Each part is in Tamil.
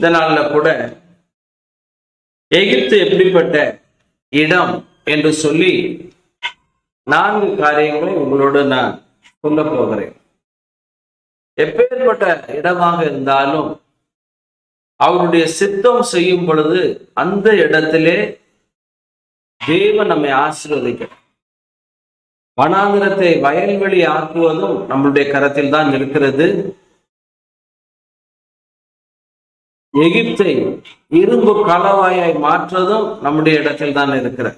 இந்த நாள்ல கூட எகிப்து எப்படிப்பட்ட இடம் என்று சொல்லி 4 காரியங்களை உங்களோடு நான் சொல்ல போகிறேன். எப்பேற்பட்ட இடமாக இருந்தாலும் அவருடைய சித்தம் செய்யும் பொழுது அந்த இடத்திலே தேவன் நம்மை ஆசீர்வதிக்கிறார். வனாந்திரத்தை வயல்வெளி ஆக்குவதும் நம்மளுடைய கரத்தில் தான் இருக்கிறது. எகிப்தை இரும்பு கலவாயாய் மாற்றுவதும் நம்முடைய இடத்தில் தான் இருக்கிறது.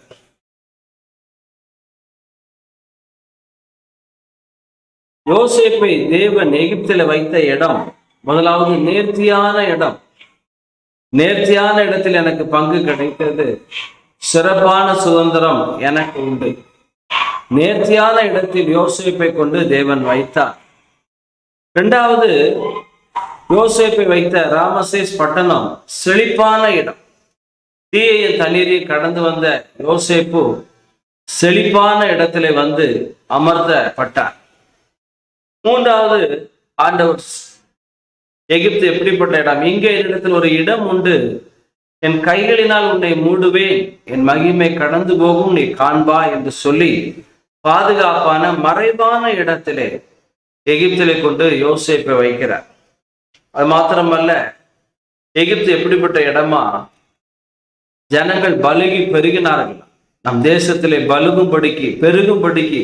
யோசேப்பை தேவன் எகிப்தில் வைத்த இடம் முதலாவது நேர்த்தியான இடம். நேர்த்தியான இடத்தில் எனக்கு பங்கு கிடைத்தது. சிறப்பான சுதந்திரம் எனக்கு உண்டு. நேர்த்தியான இடத்தில் யோசேப்பை கொண்டு தேவன் வைத்தார். 2வது, யோசேப்பை வைத்த ராமசேஸ் பட்டணம் செழிப்பான இடம். தீயையும் தண்ணீரையும் கடந்து வந்த யோசேப்பு செழிப்பான இடத்திலே வந்து அமர்த்தப்பட்டார். 3வது, ஆண்டவர் எகிப்து எப்படிப்பட்ட இடம்? இங்கே என்னிடத்தில் ஒரு இடம் உண்டு, என் கைகளினால் உன்னை மூடுவேன், என் மகிமை கடந்து போகும், நீ காண்பா என்று சொல்லி பாதுகாப்பான மறைவான இடத்திலே எகிப்திலே கொண்டு யோசேப்பை வைக்கிறார். அது மாத்திரமல்ல, எகிப்து எப்படிப்பட்ட இடமா? ஜனங்கள் பலுகி பெருகினார்கள். நம் தேசத்திலே பலுகும்படிக்கு பெருகும்படிக்கு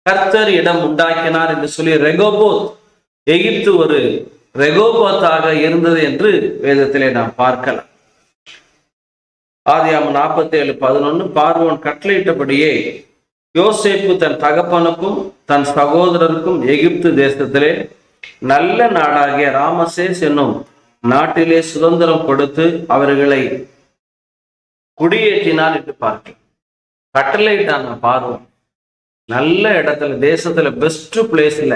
கர்த்தர் இடம் உண்டாக்கினார் என்று சொல்லி ரெகோபோத், எகிப்து ஒரு ரெகோபோத்தாக இருந்தது என்று வேதத்திலே நாம் பார்க்கலாம். ஆதியாகமம் 47:11, பார்வோன் கட்டளையிட்டபடியே யோசேப்பு தன் தகப்பனுக்கும் தன் சகோதரருக்கும் எகிப்து தேசத்திலே நல்ல நாடாகிய ராமசேஸ் என்னும் நாட்டிலே சுதந்திரம் கொடுத்து அவர்களை குடியேற்றினார் என்று பார்க்கலாம். கட்டளையிட்டான பார்வோன் நல்ல இடத்துல, தேசத்துல பெஸ்ட் பிளேஸ்ல,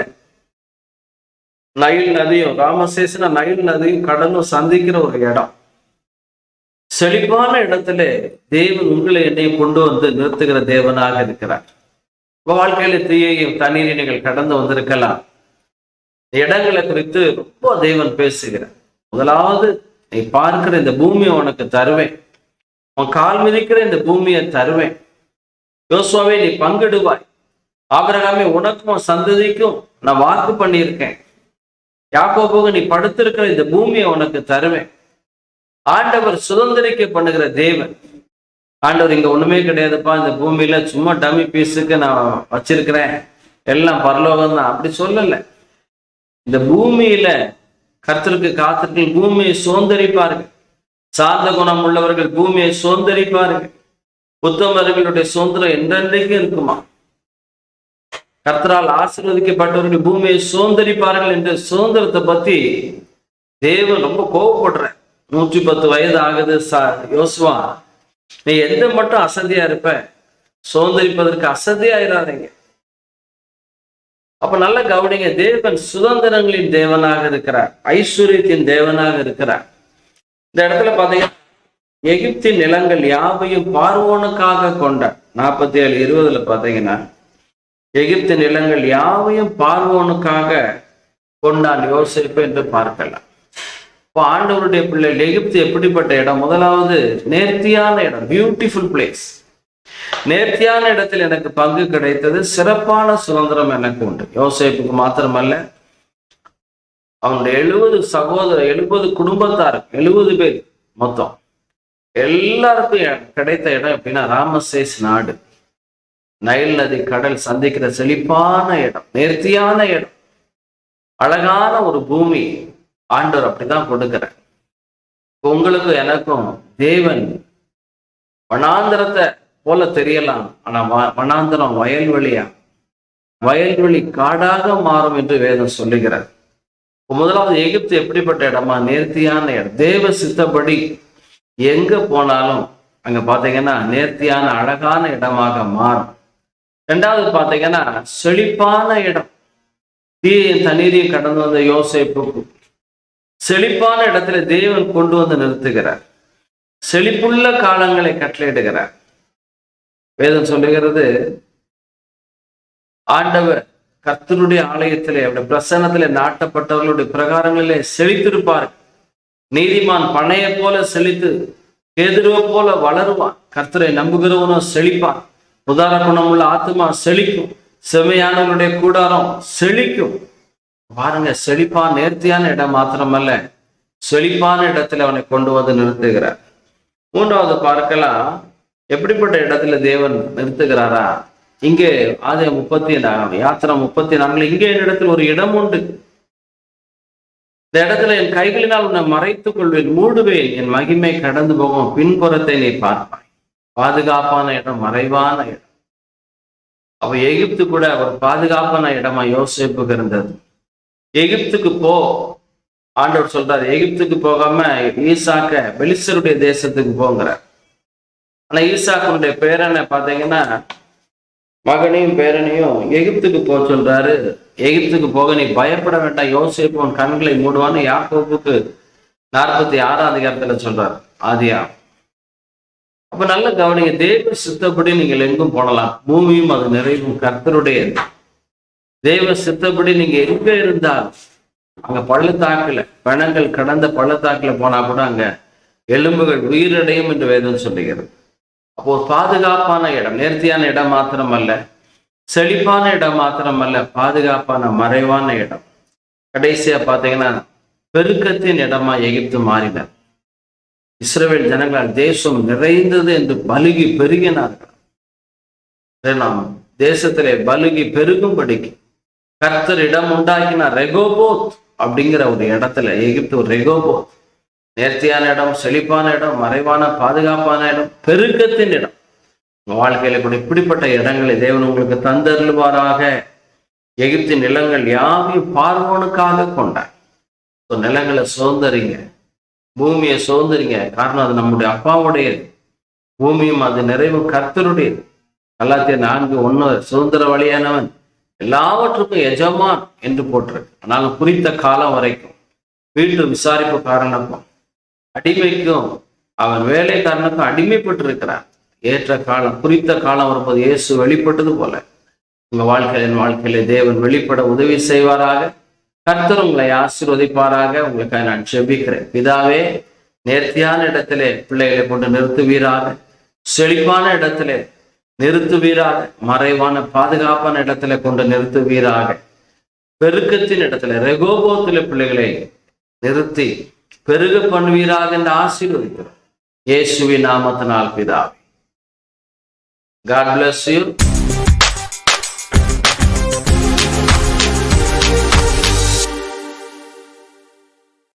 நைல் நதியும், ராமசேஸ்னா நைல் நதியும் கடலும் சந்திக்கிற ஒரு இடம், செழிப்பான இடத்துல தேவன் உங்களை என்னையும் கொண்டு வந்து நிறுத்துகிற தேவனாக இருக்கிறார். வாழ்க்கையில தீயையும் தண்ணீரையும் நீங்கள் கடந்து வந்திருக்கலாம். இடங்களை குறித்து ரொம்ப தேவன் பேசுகிறார். முதலாவது, நீ பார்க்கிற இந்த பூமியை உனக்கு தருவேன், உன் கால் மிதிக்கிற இந்த பூமியை தருவேன். யோசுவாவே, நீ பங்கிடுவாய். ஆபிரகாமே, உனக்கும் சந்ததிக்கும் நான் வாக்கு பண்ணியிருக்கேன். யாக்கோபுக்கு நீ படுத்திருக்கிற இந்த பூமியை உனக்கு தருவேன். ஆண்டவர் சுதந்திரிக்க பண்ணுகிற தேவன். ஆண்டவர் இங்க ஒண்ணுமே கிடையாதுப்பா, இந்த பூமியில சும்மா டம்மி பீஸுக்கு நான் வச்சிருக்கிறேன், எல்லாம் பரலோகம் தான், அப்படி சொல்லல. இந்த பூமியில கர்த்தருக்கு காத்திருக்கிற பூமியை சுதந்திரிப்பார்கள். சார்ந்த குணம் உள்ளவர்கள் பூமியை சுதந்திரிப்பார்கள். உத்தமர்களுடைய சுதந்திரம் என்றென்றைக்கும் இருக்குமா? கர்த்தரால் ஆசீர்வதிக்கப்பட்டவர்கள் பூமியை சுதந்திரிப்பார்கள் என்ற சுதந்திரத்தை பத்தி தேவன் ரொம்ப கோபப்படுற. 110 வயது ஆகுது யோசுவா, நீ எந்த மட்டும் அசதியா இருப்ப, சுதந்திரிப்பதற்கு அசதியாயிராதீங்க. அப்ப நல்ல கவனிங்க, தேவன் சுதந்திரங்களின் தேவனாக இருக்கிறார், ஐஸ்வர்யத்தின் தேவனாக இருக்கிறார். இந்த இடத்துல பாத்தீங்கன்னா, எகிப்தின் நிலங்கள் யாவையும் பார்வோனுக்காக கொண்டார். 47:20 பாத்தீங்கன்னா, எகிப்து நிலங்கள் யாவையும் பார்வோனுக்காக கொண்டான் யோசேப்பு என்று பார்க்கலாம். இப்போ ஆண்டவருடைய பிள்ளைகள், எகிப்து எப்படிப்பட்ட இடம்? முதலாவது, நேர்த்தியான இடம், பியூட்டிஃபுல் பிளேஸ். நேர்த்தியான இடத்தில் எனக்கு பங்கு கிடைத்தது. சிறப்பான சுதந்திரம் எனக்கு உண்டு. யோசேப்புக்கு மாத்திரமல்ல, அவனுடைய 70 சகோதரர், 70 குடும்பத்தார், 70 பேர் மொத்தம், எல்லாருக்கும் கிடைத்த இடம் எப்படின்னா ராமசேஸ் நாடு. நைல் நதி கடல் சந்திக்கிற செழிப்பான இடம், நேர்த்தியான இடம், அழகான ஒரு பூமி. ஆண்டவர் அப்படிதான் கொடுக்கிறார். உங்களுக்கு எனக்கும் தேவன் வனாந்திரத்தை போல தெரியலாம், ஆனா வனாந்திரம் வயல்வெளியா, வயல்வெளி காடாக மாறும் என்று வேதம் சொல்லுகிறார். முதலாவது, எகிப்து எப்படிப்பட்ட இடமா? நேர்த்தியான இடம். தேவ சித்தப்படி எங்க போனாலும் அங்க பாத்தீங்கன்னா நேர்த்தியான அழகான இடமாக மாறும். 2வது பாத்தீங்கன்னா, செழிப்பான இடம். தீயையும் தண்ணீரையும் கடந்து வந்த யோசேப்புக்கு செழிப்பான இடத்துல தேவன் கொண்டு வந்து நிறுத்துகிறார். செழிப்புள்ள காலங்களை கட்டளையிடுகிறார். வேதம் சொல்லுகிறது, ஆண்டவர் கர்த்தருடைய ஆலயத்திலே, அவருடைய பிரசன்னத்திலே நாட்டப்பட்டவர்களுடைய பிரகாரங்களிலே செழித்திருப்பார்கள். நீதிமான் பனையை போல செழித்து கேதுருவை போல வளருவான். கர்த்தரை நம்புகிறவனும் செழிப்பான். உதார குணமுள்ள ஆத்மா செழிக்கும். செம்மையானவனுடைய கூடாரம் செழிக்கும். பாருங்க, செழிப்பான் நேர்த்தியான இடம் மாத்திரமல்ல, செழிப்பான இடத்துல அவனை கொண்டு வந்து நிறுத்துகிறார். மூன்றாவது பார்க்கலாம், எப்படிப்பட்ட இடத்துல தேவன் நிறுத்துகிறாரா? இங்கே ஆதிய 34 யாத்திரை 34 இங்கே இடத்துல ஒரு இடம் உண்டு. இந்த இடத்துல என் கைகளினால் உன்னை மறைத்துக் கொள்வேன், மூடுவேன், என் மகிமை கடந்து போகும், பின்புறத்தை நீ பார்ப்பாய். பாதுகாப்பான இடம், மறைவான இடம். அப்ப எகிப்து கூட ஒரு பாதுகாப்பான இடமா யோசேப்புக்கு இருந்தது. எகிப்துக்கு போ, ஆண்டவர் சொல்றாரு. எகிப்துக்கு போகாம ஈசாக்க பெலிஸ்தருடைய தேசத்துக்கு போங்கிறார். ஆனா ஈசாக்கனுடைய பேரனை பார்த்தீங்கன்னா, மகனையும் பேரனையும் எகிப்துக்கு போக சொல்றாரு. எகிப்துக்கு போக நீ பயப்பட வேண்டாம், யோசேப்பு உன் கண்களை மூடுவான்னு யாக்கோபுக்கு 46ஆம் அதிகாரத்துல சொல்றாரு, ஆதியா. அப்ப நல்ல கவனிங்க, தேவ சித்தப்படி நீங்கள் எங்கும் போடலாம், பூமியும் அது நிறைவும் கர்த்தருடையது. தேவ சித்தப்படி நீங்க எங்க இருந்தாலும், அங்க பள்ளத்தாக்குல பிணங்கள் கடந்த பள்ளத்தாக்குல போனா கூட அங்க எலும்புகள் உயிரடையும் என்று வேதம் சொல்லுகிறது. அப்போ பாதுகாப்பான இடம், நேர்த்தியான இடம் மாத்திரமல்ல, செழிப்பான இடம் மாத்திரமல்ல, பாதுகாப்பான மறைவான இடம். கடைசியா பார்த்தீங்கன்னா பெருக்கத்தின் இடமா எகிப்து மாறினார். இஸ்ரவேல் ஜனங்களால் தேசம் நிறைந்தது என்று பலுகி பெருகினார்கள். நாம் தேசத்திலே பலுகி பெருகும்படிக்கு கர்த்தர் இடம் உண்டாக்கினார். ரெகோபோத் அப்படிங்கிற ஒரு இடத்துல, எகிப்து ஒரு ரெகோபோத், நேர்த்தியான இடம், செழிப்பான இடம், மறைவான பாதுகாப்பான இடம், பெருக்கத்தின் இடம். உங்க வாழ்க்கையில கூட இப்படிப்பட்ட இடங்களை தேவன் உங்களுக்கு தந்தருள்வாராக. எகிப்தின் நிலங்கள் யாவையும் பார்வோனுக்காக கொண்டார். நிலங்களை சுதந்திரிங்க, பூமியை சுதந்திரிங்க. காரணம் அது நம்முடைய அப்பாவுடையது. பூமியும் அது நிறைவும் கர்த்தருடையது. கலாத்தியர் 4:1 சுதந்திர வழியானவன் எல்லாவற்றுக்கும் எஜமான் என்று போட்டிருக்கு. ஆனாலும் குறித்த காலம் வரைக்கும் வீட்டு விசாரிப்புக்காரனுக்கும் அடிமைக்கும் அவன் வேலைக்காரனுக்கும் அடிமைப்பட்டு இருக்கிறான். ஏற்ற காலம், குறித்த காலம் வரும்போது இயேசு வெளிப்பட்டது போல உங்க வாழ்க்கையின் வாழ்க்கையில தேவன் வெளிப்பட உதவி செய்வாராக. கர்த்தர் உங்களை ஆசீர்வதிப்பாராக. உங்களுக்காக நான் ஜெபிக்கிறேன். பிதாவே, நேர்த்தியான இடத்திலே பிள்ளைகளை கொண்டு நிறுத்துவீராக, செழிப்பான இடத்திலே நிறுத்துவீராக, மறைவான பாதுகாப்பான இடத்துல கொண்டு நிறுத்துவீராக, பெருக்கத்தின் இடத்துல ரெகோபோத்தில பிள்ளைகளை நிறுத்தி பெருக பண்ணுவீராக என்று ஆசீர்வதிக்கிறோம். இயேசுவின் நாமத்தினால் பிதாவே. God bless you.